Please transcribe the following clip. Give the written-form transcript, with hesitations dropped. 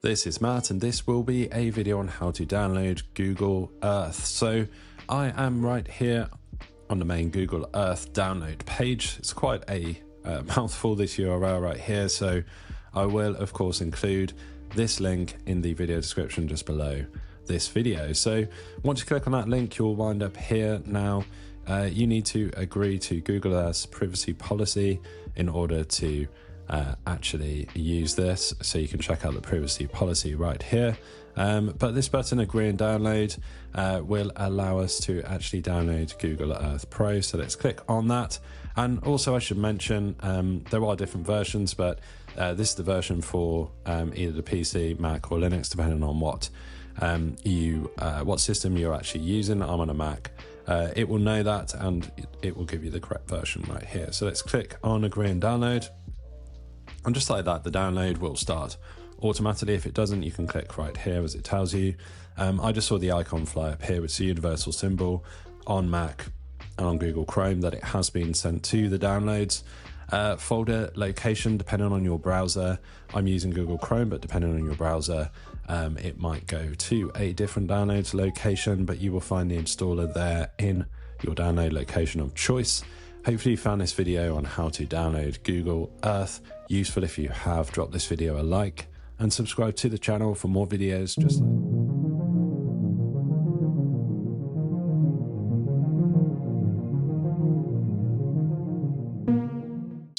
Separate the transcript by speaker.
Speaker 1: This is Matt, and this will be a video on how to download Google Earth. So I am right here on the main Google Earth download page. It's quite a mouthful, this URL right here, so I will of course include this link in the video description just below this video. So once you click on that link, you'll wind up here. Now you need to agree to Google Earth's privacy policy in order to actually use this, so you can check out the privacy policy right here. But this button, agree and download, will allow us to actually download Google Earth Pro. So let's click on that. And also I should mention there are different versions, but this is the version for either the PC, Mac or Linux, depending on what what system you're actually using. I'm on a Mac. It will know that and it will give you the correct version right here. So let's click on agree and download. And just like that, the download will start automatically. If it doesn't, you can click right here as it tells you. I just saw the icon fly up here, which is the universal symbol on Mac and on Google Chrome, that it has been sent to the downloads folder location, depending on your browser. I'm using Google Chrome, but depending on your browser, it might go to a different downloads location, but you will find the installer there in your download location of choice. Hopefully you found this video on how to download Google Earth useful. If you have, drop this video a like and subscribe to the channel for more videos just like